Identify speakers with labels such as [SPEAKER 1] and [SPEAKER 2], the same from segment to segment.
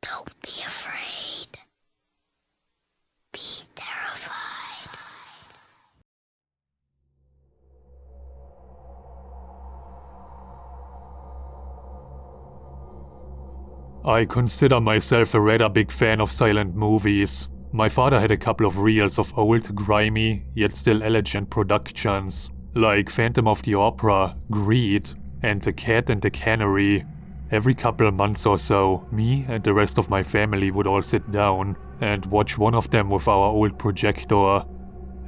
[SPEAKER 1] Don't be afraid. Be terrified.
[SPEAKER 2] I consider myself a rather big fan of silent movies. My father had a couple of reels of old, grimy, yet still elegant productions, like Phantom of the Opera, Greed, and The Cat and the Canary. Every couple of months or so, me and the rest of my family would all sit down and watch one of them with our old projector.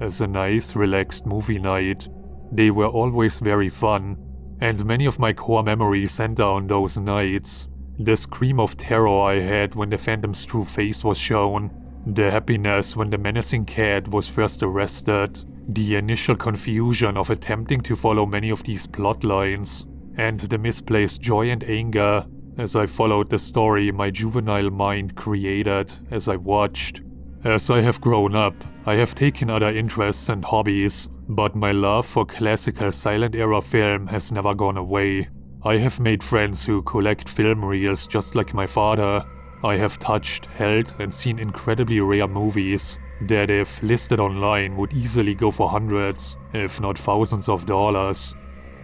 [SPEAKER 2] As a nice, relaxed movie night. They were always very fun, and many of my core memories center on those nights. The scream of terror I had when the Phantom's true face was shown, the happiness when the menacing cat was first arrested, the initial confusion of attempting to follow many of these plot lines, and the misplaced joy and anger as I followed the story my juvenile mind created as I watched. As I have grown up, I have taken other interests and hobbies, but my love for classical silent era film has never gone away. I have made friends who collect film reels just like my father. I have touched, held, and seen incredibly rare movies that, if listed online, would easily go for hundreds, if not thousands of dollars.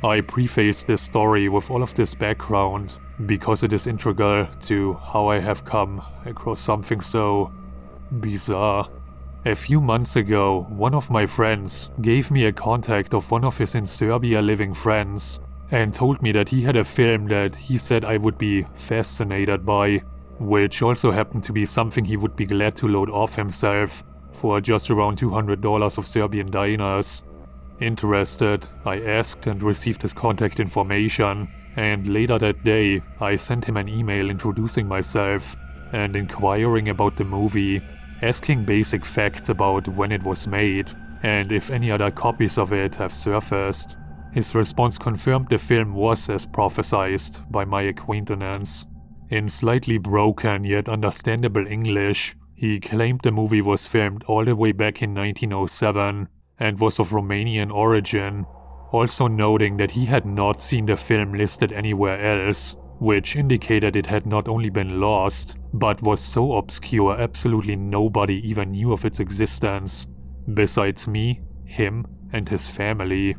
[SPEAKER 2] I preface this story with all of this background because it is integral to how I have come across something so bizarre. A few months ago, one of my friends gave me a contact of one of his in Serbia living friends and told me that he had a film that he said I would be fascinated by, which also happened to be something he would be glad to load off himself for just around $200 of Serbian dinars. Interested, I asked and received his contact information, and later that day I sent him an email introducing myself and inquiring about the movie, asking basic facts about when it was made and if any other copies of it have surfaced. His response confirmed the film was as prophesied by my acquaintance. In slightly broken yet understandable English, he claimed the movie was filmed all the way back in 1907 and was of Romanian origin, also noting that he had not seen the film listed anywhere else, which indicated it had not only been lost, but was so obscure absolutely nobody even knew of its existence, besides me, him, and his family,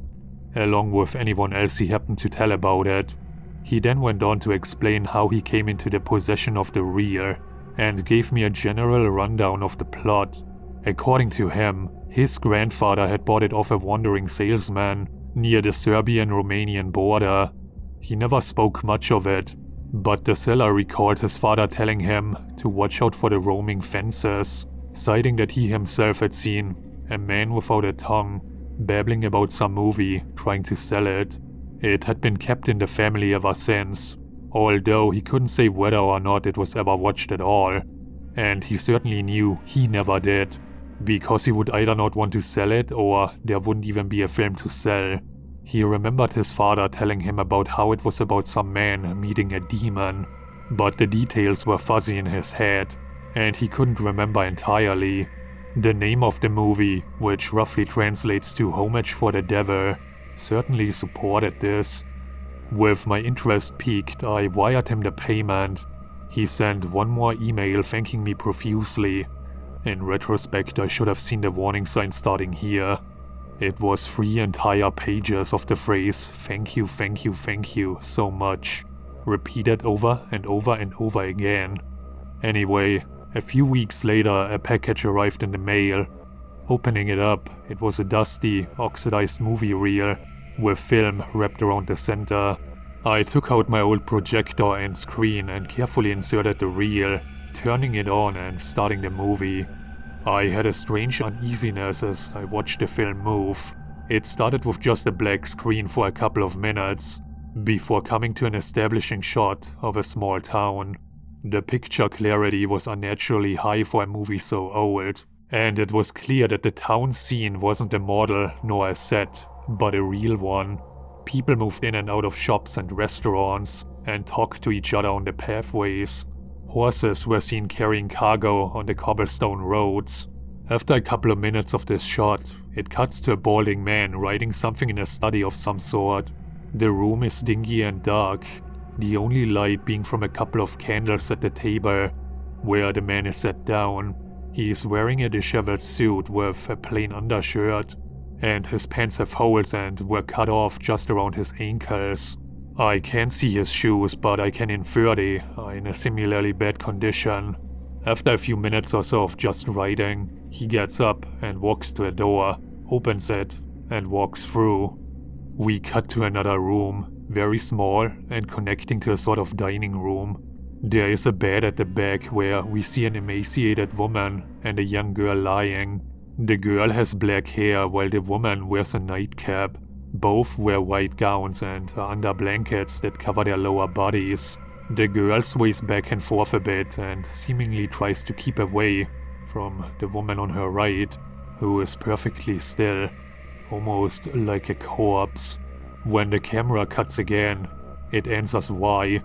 [SPEAKER 2] along with anyone else he happened to tell about it. He then went on to explain how he came into the possession of the reel, and gave me a general rundown of the plot. According to him, his grandfather had bought it off a wandering salesman near the Serbian-Romanian border. He never spoke much of it, but the seller recalled his father telling him to watch out for the roaming fences, citing that he himself had seen a man without a tongue babbling about some movie, trying to sell it. It had been kept in the family ever since, although he couldn't say whether or not it was ever watched at all, and he certainly knew he never did, because he would either not want to sell it or there wouldn't even be a film to sell. He remembered his father telling him about how it was about some man meeting a demon, but the details were fuzzy in his head, and he couldn't remember entirely. The name of the movie, which roughly translates to Homage for the Devil, certainly supported this. With my interest piqued, I wired him the payment. He sent one more email thanking me profusely. In retrospect, I should have seen the warning sign starting here. It was 3 entire pages of the phrase "thank you, thank you, thank you so much," repeated over and over and over again. Anyway, a few weeks later, a package arrived in the mail. Opening it up, it was a dusty, oxidized movie reel with film wrapped around the center. I took out my old projector and screen and carefully inserted the reel, turning it on and starting the movie. I had a strange uneasiness as I watched the film move. It started with just a black screen for a couple of minutes, before coming to an establishing shot of a small town. The picture clarity was unnaturally high for a movie so old, and it was clear that the town scene wasn't a model nor a set, but a real one. People moved in and out of shops and restaurants, and talked to each other on the pathways. Horses were seen carrying cargo on the cobblestone roads. After a couple of minutes of this shot, it cuts to a balding man writing something in a study of some sort. The room is dingy and dark, the only light being from a couple of candles at the table. where the man is sat down. He is wearing a disheveled suit with a plain undershirt, and his pants have holes and were cut off just around his ankles. I can't see his shoes, but I can infer they are in a similarly bad condition. After a few minutes or so of just writing, he gets up and walks to a door, opens it, and walks through. We cut to another room, very small and connecting to a sort of dining room. There is a bed at the back where we see an emaciated woman and a young girl lying. The girl has black hair while the woman wears a nightcap. Both wear white gowns and are under blankets that cover their lower bodies. The girl sways back and forth a bit and seemingly tries to keep away from the woman on her right, who is perfectly still, almost like a corpse. When the camera cuts again, it answers why.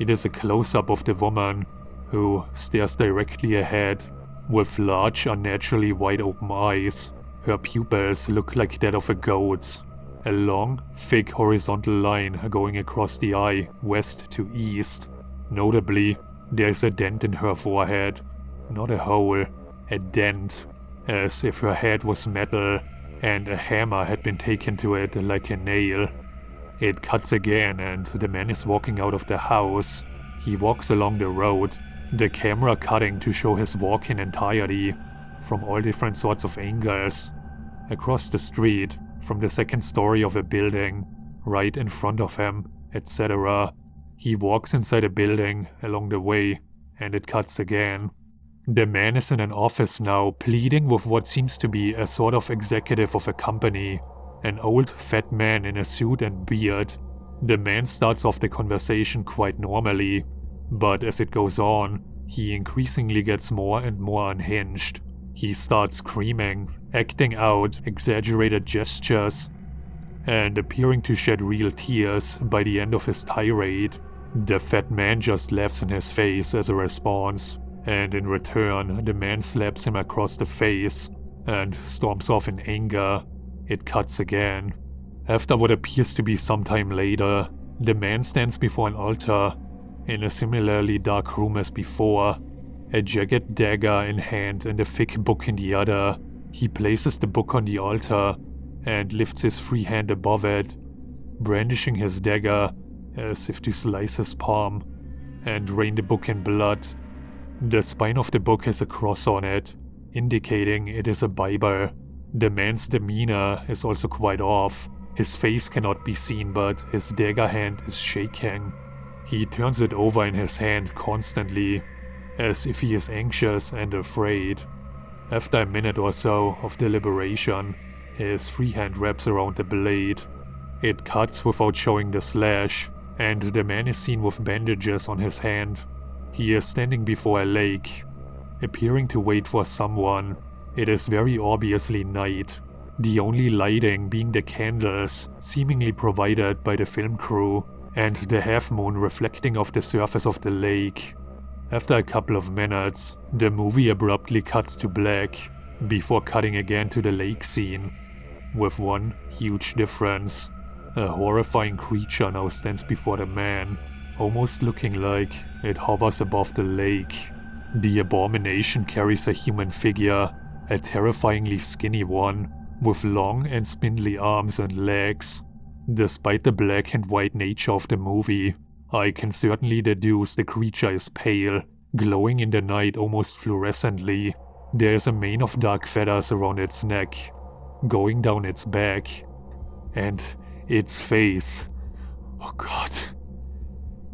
[SPEAKER 2] It is a close-up of the woman, who stares directly ahead, with large, unnaturally wide-open eyes. Her pupils look like that of a goat's. A long, thick horizontal line going across the eye, west to east. Notably, there is a dent in her forehead. Not a hole, a dent, as if her head was metal and a hammer had been taken to it like a nail. It cuts again and the man is walking out of the house. He walks along the road, the camera cutting to show his walk in entirety, from all different sorts of angles. Across the street, from the second story of a building, right in front of him, etc. He walks inside a building along the way, and it cuts again. The man is in an office now, pleading with what seems to be a sort of executive of a company, an old fat man in a suit and beard. The man starts off the conversation quite normally, but as it goes on, he increasingly gets more and more unhinged. He starts screaming, acting out exaggerated gestures, and appearing to shed real tears by the end of his tirade. The fat man just laughs in his face as a response, and in return, the man slaps him across the face and storms off in anger. It cuts again. After what appears to be some time later, the man stands before an altar in a similarly dark room as before, a jagged dagger in hand and a thick book in the other. He places the book on the altar and lifts his free hand above it, brandishing his dagger as if to slice his palm and rain the book in blood. The spine of the book has a cross on it, indicating it is a Bible. The man's demeanor is also quite off. His face cannot be seen, but his dagger hand is shaking. He turns it over in his hand constantly, as if he is anxious and afraid. After a minute or so of deliberation, his free hand wraps around the blade. It cuts without showing the slash, and the man is seen with bandages on his hand. He is standing before a lake, appearing to wait for someone. It is very obviously night, the only lighting being the candles seemingly provided by the film crew, and the half-moon reflecting off the surface of the lake. After a couple of minutes, the movie abruptly cuts to black, before cutting again to the lake scene, with one huge difference. A horrifying creature now stands before the man, almost looking like it hovers above the lake. The abomination carries a human figure, a terrifyingly skinny one, with long and spindly arms and legs. Despite the black and white nature of the movie, I can certainly deduce the creature is pale, glowing in the night almost fluorescently. There is a mane of dark feathers around its neck, going down its back, and its face. Oh god.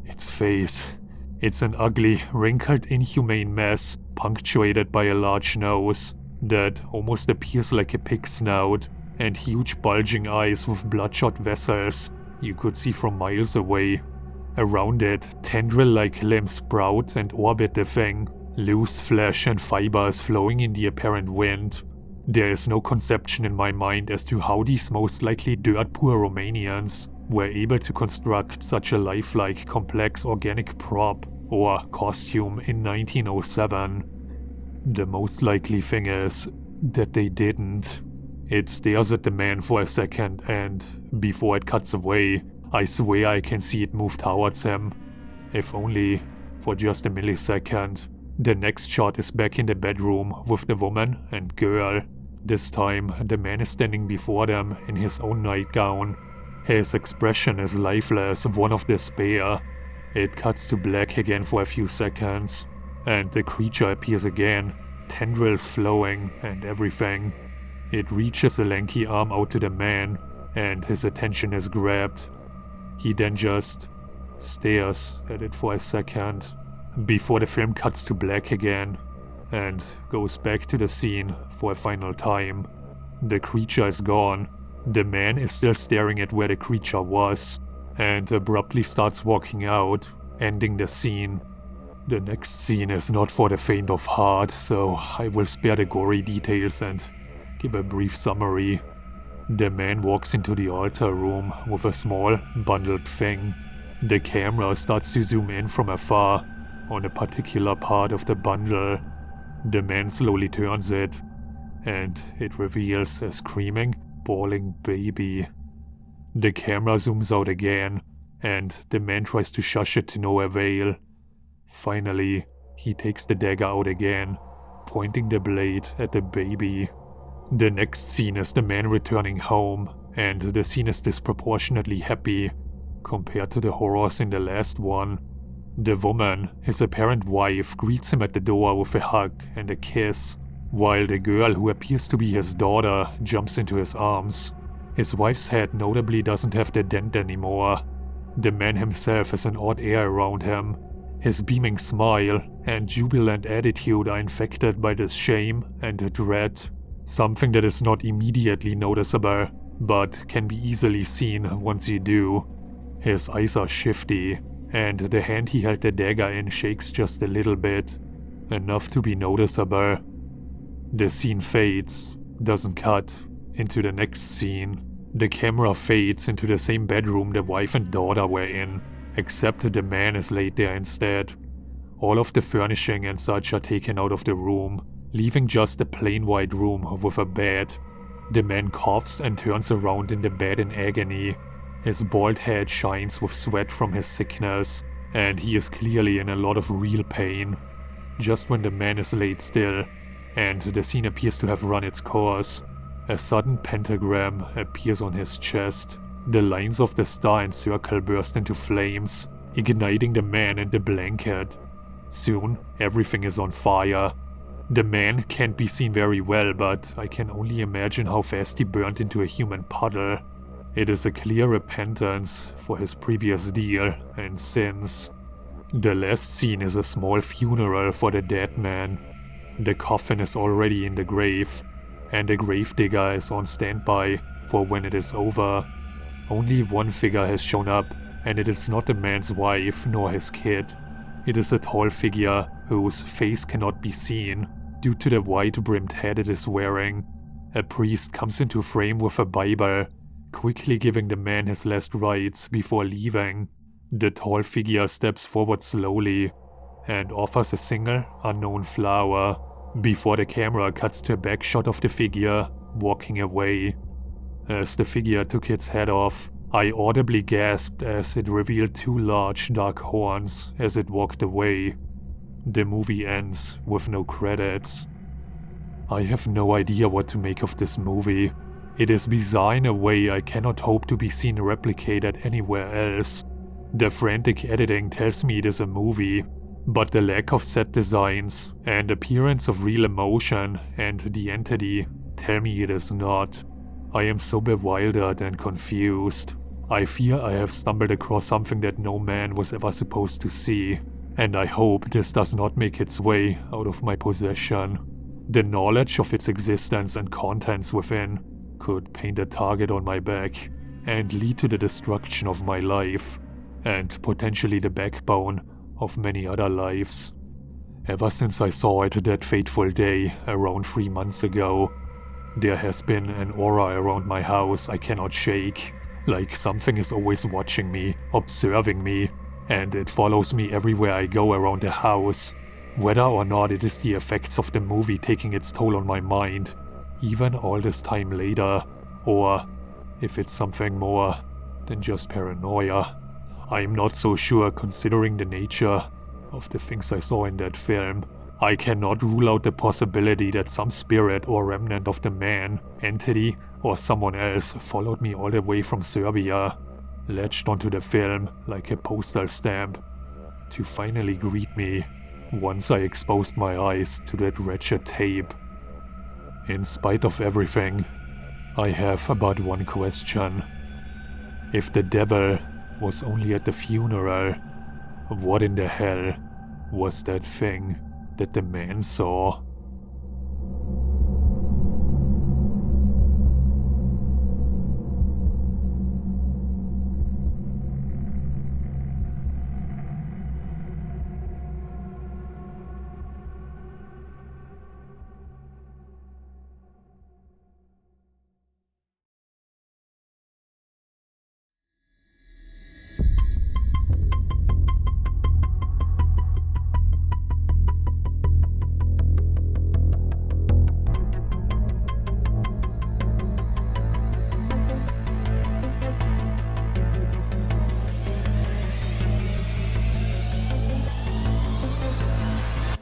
[SPEAKER 2] Its face. It's an ugly, wrinkled, inhumane mess, punctuated by a large nose that almost appears like a pig's snout, and huge bulging eyes with bloodshot vessels you could see from miles away. Around it, tendril-like limbs sprout and orbit the thing, loose flesh and fibers flowing in the apparent wind. There is no conception in my mind as to how these most likely dirt-poor Romanians were able to construct such a lifelike, complex organic prop or costume in 1907. The most likely thing is that they didn't. It stares at the man for a second, and before it cuts away, I swear I can see it move towards him. If only for just a millisecond. The next shot is back in the bedroom with the woman and girl. This time, the man is standing before them in his own nightgown. His expression is lifeless, one of despair. It cuts to black again for a few seconds, and the creature appears again, tendrils flowing and everything. It reaches a lanky arm out to the man, and his attention is grabbed. He then just stares at it for a second, before the film cuts to black again, and goes back to the scene for a final time. The creature is gone. The man is still staring at where the creature was, and abruptly starts walking out, ending the scene. The next scene is not for the faint of heart, so I will spare the gory details and give a brief summary. The man walks into the altar room with a small, bundled thing. The camera starts to zoom in from afar on a particular part of the bundle. The man slowly turns it, and it reveals a screaming, bawling baby. The camera zooms out again, and the man tries to shush it to no avail. Finally, he takes the dagger out again, pointing the blade at the baby. The next scene is the man returning home, and the scene is disproportionately happy compared to the horrors in the last one. The woman, his apparent wife, greets him at the door with a hug and a kiss, while the girl, who appears to be his daughter, jumps into his arms. His wife's head notably doesn't have the dent anymore. The man himself has an odd air around him. His beaming smile and jubilant attitude are infected by this shame and dread, something that is not immediately noticeable, but can be easily seen once you do. His eyes are shifty, and the hand he held the dagger in shakes just a little bit, enough to be noticeable. The scene fades, doesn't cut, into the next scene. The camera fades into the same bedroom the wife and daughter were in, except the man is laid there instead. All of the furnishing and such are taken out of the room, leaving just a plain white room with a bed. The man coughs and turns around in the bed in agony. His bald head shines with sweat from his sickness, and he is clearly in a lot of real pain. Just when the man is laid still, and the scene appears to have run its course, a sudden pentagram appears on his chest. The lines of the star and circle burst into flames, igniting the man and the blanket. Soon, everything is on fire. The man can't be seen very well, but I can only imagine how fast he burned into a human puddle. It is a clear repentance for his previous deal and sins. The last scene is a small funeral for the dead man. The coffin is already in the grave, and a gravedigger is on standby for when it is over. Only one figure has shown up, and it is not the man's wife nor his kid. It is a tall figure whose face cannot be seen due to the wide-brimmed hat it is wearing. A priest comes into frame with a Bible, quickly giving the man his last rites before leaving. The tall figure steps forward slowly and offers a single, unknown flower, before the camera cuts to a back shot of the figure walking away. As the figure took its head off, I audibly gasped as it revealed two large dark horns as it walked away. The movie ends with no credits. I have no idea what to make of this movie. It is bizarre in a way I cannot hope to be seen replicated anywhere else. The frantic editing tells me it is a movie, but the lack of set designs and appearance of real emotion and the entity tell me it is not. I am so bewildered and confused. I fear I have stumbled across something that no man was ever supposed to see, and I hope this does not make its way out of my possession. The knowledge of its existence and contents within could paint a target on my back and lead to the destruction of my life, and potentially the backbone of many other lives. Ever since I saw it that fateful day around 3 months ago, there has been an aura around my house I cannot shake, like something is always watching me, observing me, and it follows me everywhere I go around the house. Whether or not it is the effects of the movie taking its toll on my mind, even all this time later, or if it's something more than just paranoia. I'm not so sure considering the nature of the things I saw in that film. I cannot rule out the possibility that some spirit or remnant of the man, entity, or someone else followed me all the way from Serbia, latched onto the film like a postal stamp, to finally greet me once I exposed my eyes to that wretched tape. In spite of everything, I have but one question. If the devil was only at the funeral, what in the hell was that thing that the man saw?